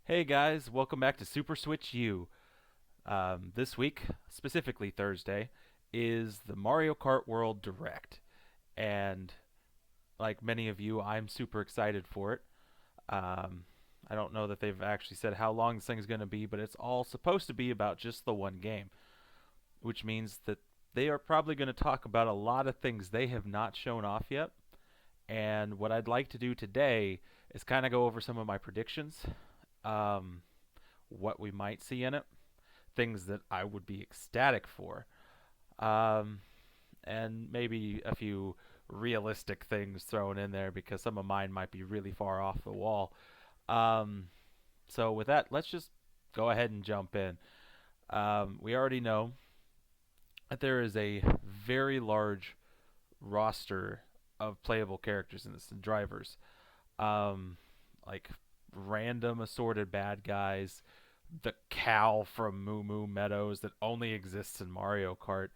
Hey guys, welcome back to Super Switch U. This week, specifically Thursday, is the Mario Kart World Direct. And like many of you, I'm super excited for it. Um, I don't know that they've actually said how long this thing's going to be, but it's all supposed to be about just the one game, which means that they are probably going to talk about a lot of things they have not shown off yet. And what I'd like to do today is kind of go over some of my predictions, um, what we might see in it, things that I would be ecstatic for, um, and maybe a few realistic things thrown in there because some of mine might be really far off the wall. Um, so with that, let's just go ahead and jump in. We already know that there is a very large roster of playable characters in this and drivers, um, like random assorted bad guys, the cow from Moo Moo Meadows that only exists in Mario Kart.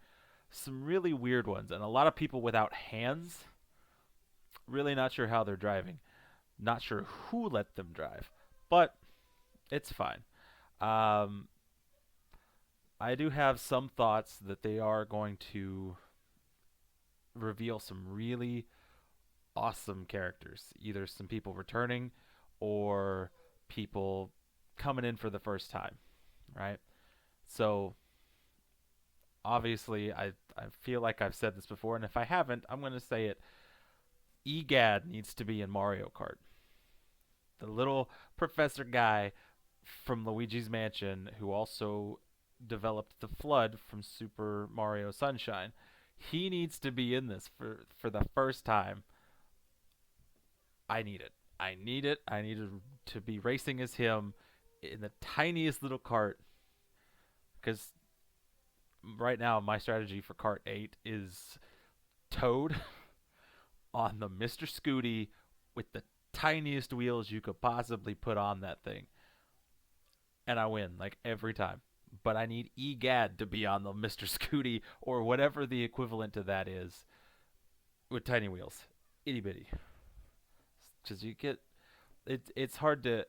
Some really weird ones, and a lot of people without hands. Really not sure how they're driving. Not sure who let them drive, but it's fine. Um, I do have some thoughts that they are going to reveal some really awesome characters. Either some people returning or people coming in for the first time, right? So obviously, I feel like I've said this before, and if I haven't, I'm going to say it. EGAD needs to be in Mario Kart. The little professor guy from Luigi's Mansion who also developed the Flood from Super Mario Sunshine. He needs to be in this for the first time. I need it. I need it. I need to be racing as him in the tiniest little cart because right now my strategy for Kart 8 is Toad on the Mr. Scooty with the tiniest wheels you could possibly put on that thing. And I win, like every time. But I need EGAD to be on the Mr. Scooty or whatever the equivalent to that is with tiny wheels. Itty bitty. Because you get it's hard to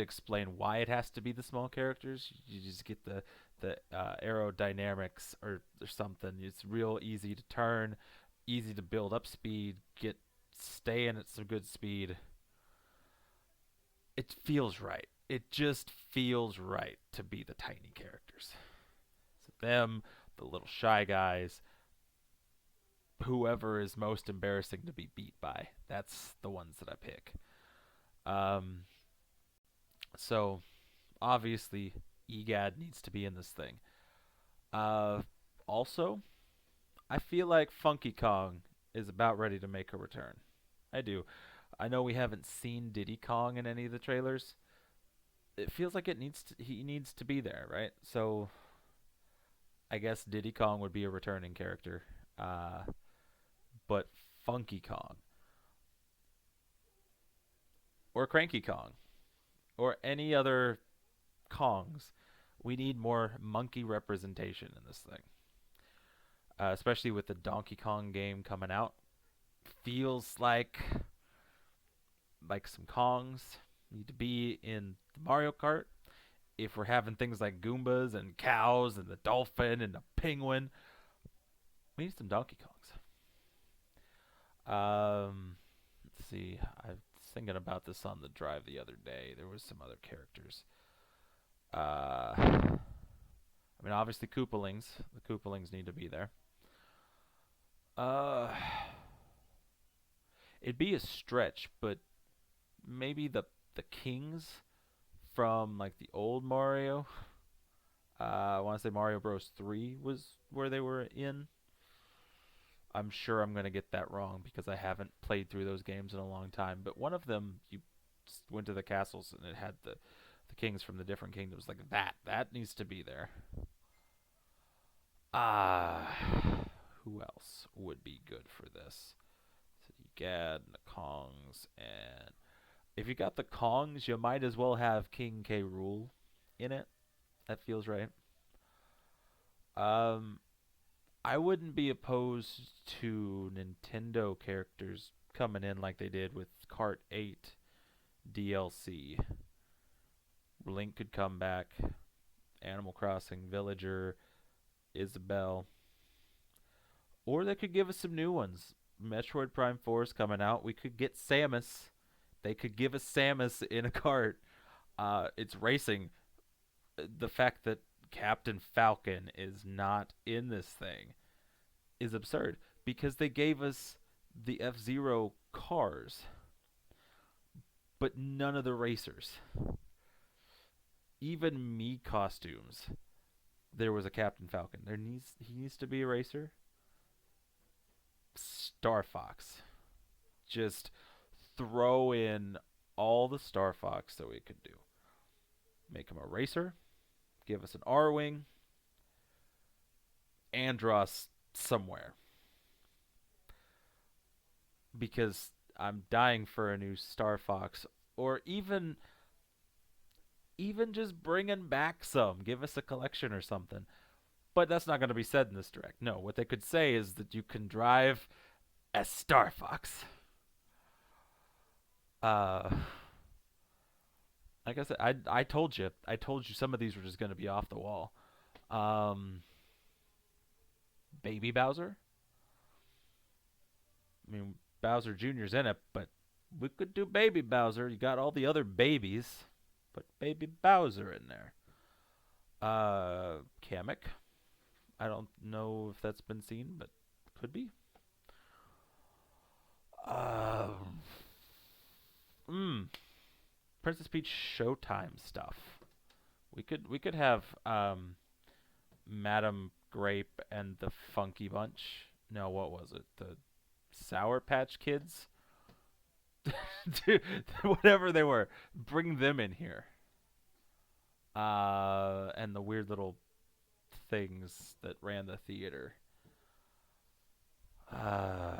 explain why it has to be the small characters. You just get the aerodynamics or something. It's real easy to turn, easy to build up speed, staying at some good speed. It feels right. It just feels right to be the tiny characters. So them, the little shy guys, whoever is most embarrassing to be beat by. That's the ones that I pick. Um, so obviously, EGAD needs to be in this thing. Uh, Also, I feel like Funky Kong is about ready to make a return. I do. I know we haven't seen Diddy Kong in any of the trailers. It feels like he needs to be there, right? So I guess Diddy Kong would be a returning character. Uh, but Funky Kong or Cranky Kong or any other Kongs, we need more monkey representation in this thing. Especially with the Donkey Kong game coming out. Feels like some Kongs need to be in the Mario Kart. If we're having things like Goombas and cows and the dolphin and the penguin, we need some Donkey Kongs. Let's see. I was thinking about this on the drive the other day. There was some other characters. I mean, obviously Koopalings. The Koopalings need to be there. Uh, it'd be a stretch, but maybe the kings from like the old Mario. I want to say Mario Bros. 3 was where they were in. I'm sure I'm gonna get that wrong because I haven't played through those games in a long time. But one of them, you went to the castles and it had the kings from the different kingdoms. Like that needs to be there. Who else would be good for this? So you Gad and the Kongs, and if you got the Kongs, you might as well have King K. Rool in it. That feels right. Um, I wouldn't be opposed to Nintendo characters coming in like they did with Kart 8 DLC. Link could come back. Animal Crossing, Villager, Isabelle. Or they could give us some new ones. Metroid Prime 4 is coming out. We could get Samus. They could give us Samus in a cart. It's racing. The fact that Captain Falcon is not in this thing is absurd because they gave us the F Zero cars, but none of the racers. Even me costumes. There was a Captain Falcon. He needs to be a racer. Star Fox. Just throw in all the Star Fox that we could do. Make him a racer. Give us an R Wing. Andros somewhere. Because I'm dying for a new Star Fox. Or even just bringing back some. Give us a collection or something. But that's not going to be said in this direct. No, what they could say is that you can drive as Star Fox. Uh, like I said, I told you, some of these were just going to be off the wall. Um, Baby Bowser. I mean, Bowser Jr.'s in it, but we could do Baby Bowser. You got all the other babies. Put Baby Bowser in there. Kamek. I don't know if that's been seen, but could be. Um, Princess Peach Showtime stuff. We could have Madame Grape and the Funky Bunch. No, what was it? The Sour Patch Kids? Dude, whatever they were, bring them in here. And the weird little things that ran the theater. Uh,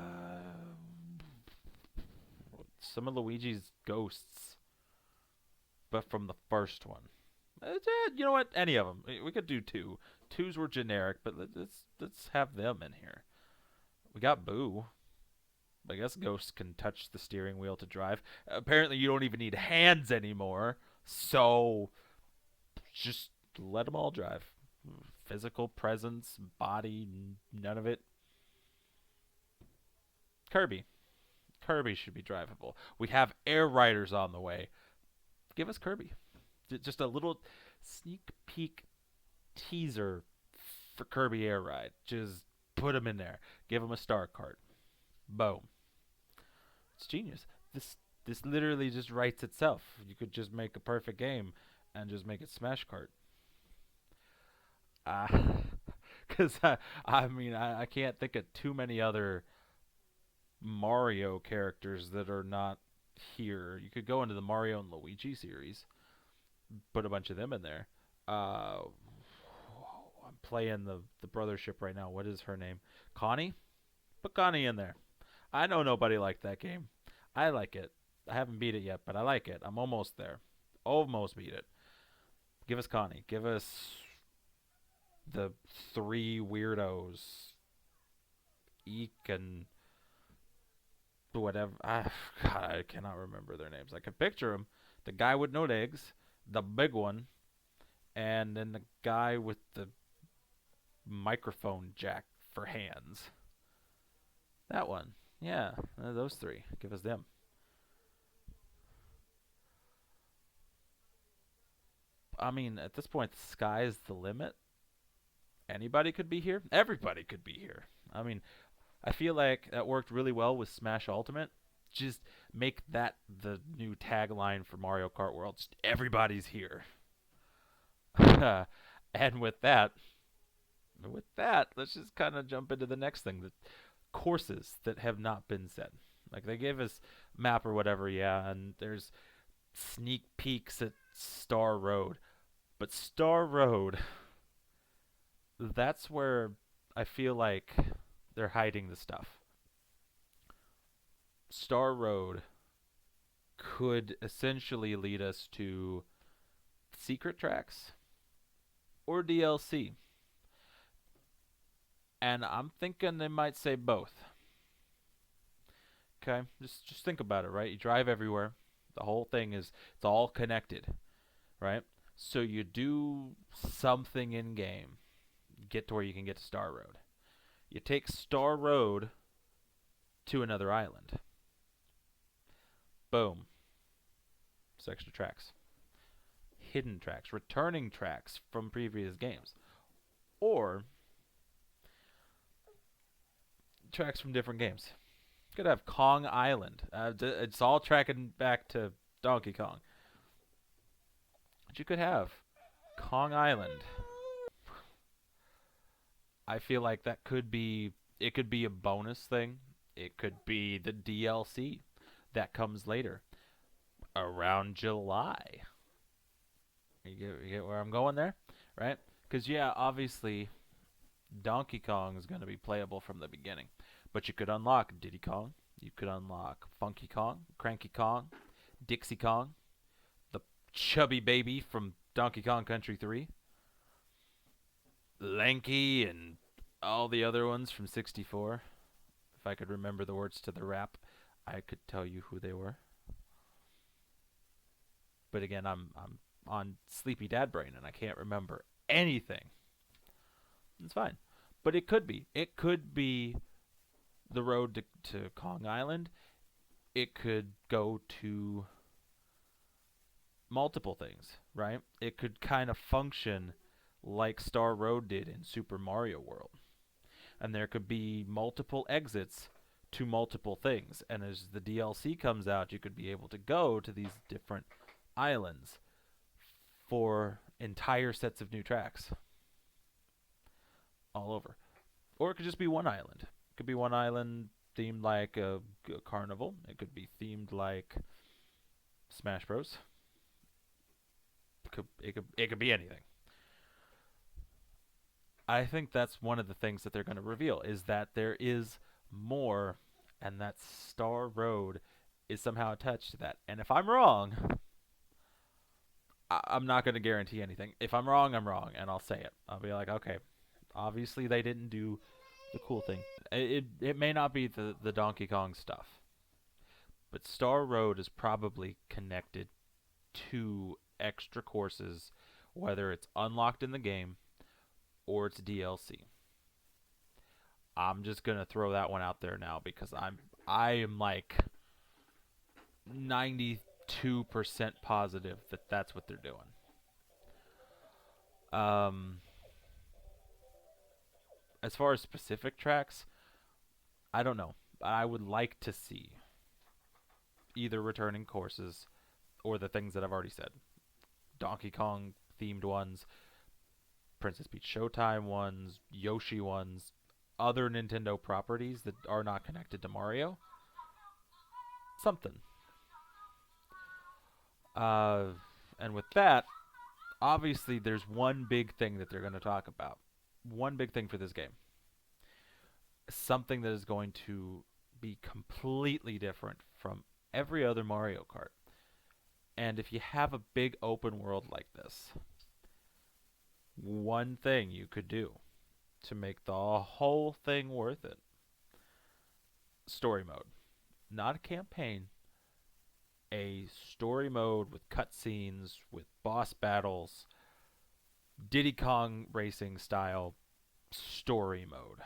some of Luigi's ghosts, but from the first one. You know what? Any of them. We could do two. Twos were generic, but let's have them in here. We got Boo. I guess ghosts can touch the steering wheel to drive. Apparently, you don't even need hands anymore. So, just let them all drive. Physical presence, body, none of it. Kirby. Kirby should be drivable. We have Air Riders on the way. Give us Kirby. Just a little sneak peek teaser for Kirby Air Ride. Just put him in there. Give him a star card. Boom. It's genius. This literally just writes itself. You could just make a perfect game and just make it Smash Kart. Uh, Because I mean, I can't think of too many other Mario characters that are not here. You could go into the Mario and Luigi series, put a bunch of them in there. Uh, I'm playing the brothership right now. What is her name? Connie? Put Connie in there. I know nobody liked that game. I like it. I haven't beat it yet, but I like it. I'm almost there. Almost beat it. Give us Connie. Give us the three weirdos. Eek and whatever. God, I cannot remember their names. I can picture them. The guy with no legs, the big one, and then the guy with the microphone jack for hands. That one. Yeah, those three. Give us them. I mean, at this point, the sky is the limit. Anybody could be here. Everybody could be here. I mean, I feel like that worked really well with Smash Ultimate. Just make that the new tagline for Mario Kart World. Just everybody's here. And with that, let's just kind of jump into the next thing: the courses that have not been said. Like they gave us map or whatever, yeah, and there's sneak peeks at Star Road, but Star Road, that's where I feel like they're hiding the stuff. Star Road could essentially lead us to secret tracks or DLC. And I'm thinking they might say both. Okay, just think about it, right? You drive everywhere. The whole thing is it's all connected. right? So you do something in game, get to where you can get to Star Road. You take Star Road to another island. Boom. It's extra tracks. Hidden tracks, returning tracks from previous games, or tracks from different games. You could have Kong Island. It's all tracking back to Donkey Kong. But you could have Kong Island. I feel like that could be it could be a bonus thing. It could be the DLC that comes later around July. You get where I'm going there, right? Because yeah, obviously Donkey Kong is going to be playable from the beginning, but you could unlock Diddy Kong, you could unlock Funky Kong, Cranky Kong, Dixie Kong, the chubby baby from Donkey Kong Country 3, Lanky, and all the other ones from 64. If I could remember the words to the rap, I could tell you who they were. But again, I'm on sleepy dad brain and I can't remember anything. It's fine. But it could be. It could be the road to Kong Island. It could go to multiple things, right? It could kind of function like Star Road did in Super Mario World. And there could be multiple exits to multiple things. And as the DLC comes out, you could be able to go to these different islands for entire sets of new tracks all over. Or it could just be one island. It could be one island themed like a carnival. It could be themed like Smash Bros. It could be anything. I think that's one of the things that they're going to reveal is that there is more, and that Star Road is somehow attached to that. And if I'm wrong, I'm not going to guarantee anything. If I'm wrong, I'm wrong, and I'll say it. I'll be like, okay, obviously they didn't do the cool thing. It may not be the Donkey Kong stuff, but Star Road is probably connected to extra courses, whether it's unlocked in the game or it's DLC. I'm just gonna throw that one out there now because I am like 92% positive that that's what they're doing. Um, as far as specific tracks, I don't know. I would like to see either returning courses or the things that I've already said. Donkey Kong themed ones, Princess Peach Showtime ones, Yoshi ones, other Nintendo properties that are not connected to Mario. Something. Uh, and with that, obviously, there's one big thing that they're going to talk about. One big thing for this game. Something that is going to be completely different from every other Mario Kart. And if you have a big open world like this, one thing you could do to make the whole thing worth it: story mode. Not a campaign, a story mode with cutscenes, with boss battles, Diddy Kong racing style story mode.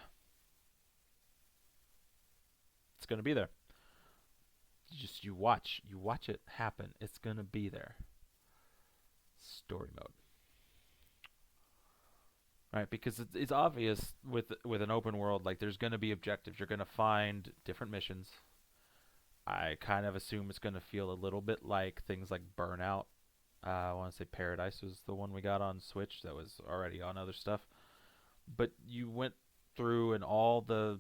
It's gonna be there. You watch it happen. It's gonna be there. Story mode, right? Because it's obvious with an open world, like there's gonna be objectives. You're gonna find different missions. I kind of assume it's gonna feel a little bit like things like Burnout. I want to say Paradise was the one we got on Switch that was already on other stuff. But you went through and all the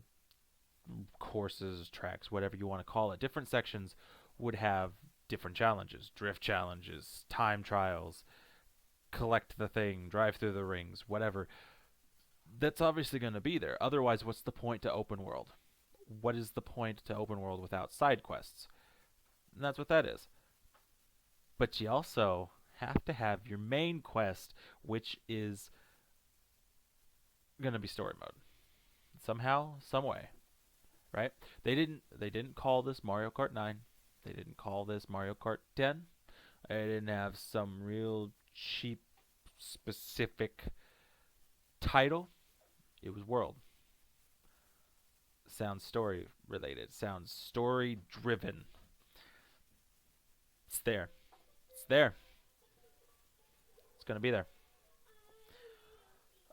courses, tracks, whatever you want to call it, different sections would have different challenges: drift challenges, time trials, collect the thing, drive through the rings, whatever. That's obviously going to be there. Otherwise, what's the point to open world? What is the point to open world without side quests? And that's what that is. But you also have to have your main quest, which is going to be story mode. Somehow, some way, right? They didn't call this Mario Kart 9. They didn't call this Mario Kart 10. They didn't have some real cheap, specific title. It was World. Sounds story related. Sounds story driven. It's there. It's there. It's gonna be there.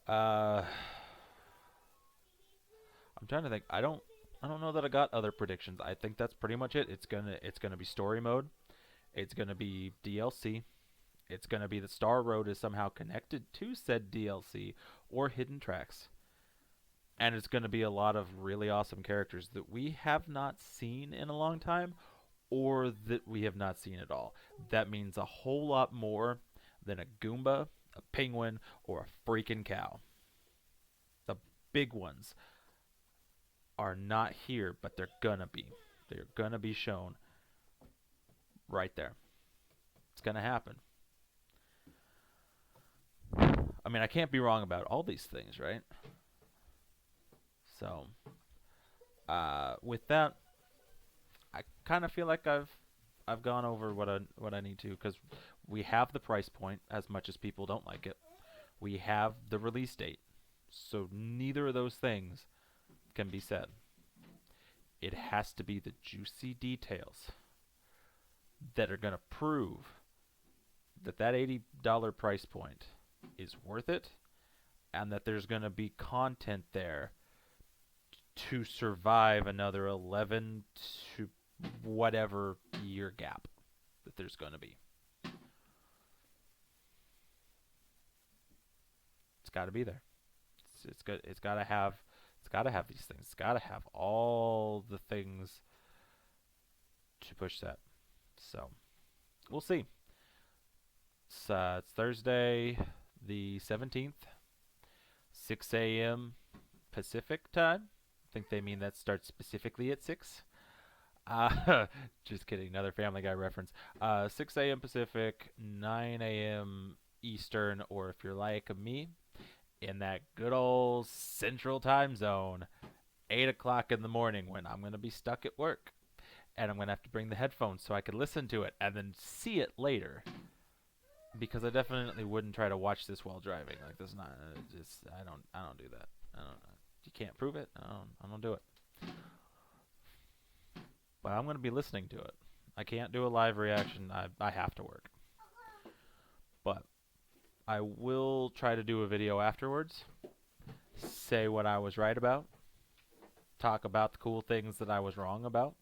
Uh, I'm trying to think. I don't know that I got other predictions. I think that's pretty much it. It's gonna be story mode. It's gonna be DLC. It's gonna be the Star Road is somehow connected to said DLC or hidden tracks. And it's gonna be a lot of really awesome characters that we have not seen in a long time or that we have not seen at all. That means a whole lot more than a Goomba, a penguin, or a freaking cow. The big ones are not here, but they're gonna be. They're gonna be shown right there. It's gonna happen. I mean, I can't be wrong about all these things, right? So, with that, I kind of feel like I've gone over what I need to because we have the price point as much as people don't like it. We have the release date. So neither of those things can be said. It has to be the juicy details that are going to prove that that $80 price point is worth it and that there's going to be content there to survive another 11 to whatever year gap that there's going to be. It's got to be there. It's good. It's got to have. It's got to have these things. It's got to have all the things to push that. So we'll see. It's Thursday, the 17th, 6 a.m. Pacific time. I think they mean that starts specifically at 6. Just kidding. Another Family Guy reference. 6 a.m. Pacific, 9 a.m. Eastern, or if you're like me, in that good old Central Time Zone, 8 o'clock in the morning when I'm going to be stuck at work. And I'm going to have to bring the headphones so I can listen to it and then see it later. Because I definitely wouldn't try to watch this while driving. Like, this is not, just, I don't do that. You can't prove it. I don't do it. But I'm going to be listening to it. I can't do a live reaction. I have to work. But I will try to do a video afterwards. Say what I was right about. Talk about the cool things that I was wrong about.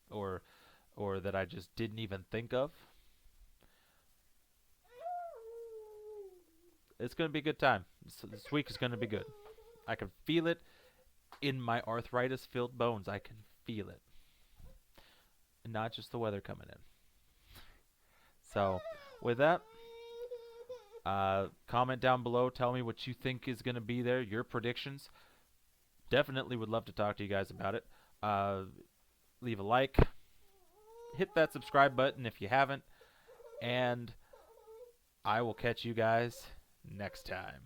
Or that I just didn't even think of. It's going to be a good time. This week is going to be good. I can feel it in my arthritis-filled bones. I can feel it. And not just the weather coming in. So, with that, comment down below. Tell me what you think is going to be there. Your predictions. Definitely would love to talk to you guys about it. Leave a like. Hit that subscribe button if you haven't. And I will catch you guys next time.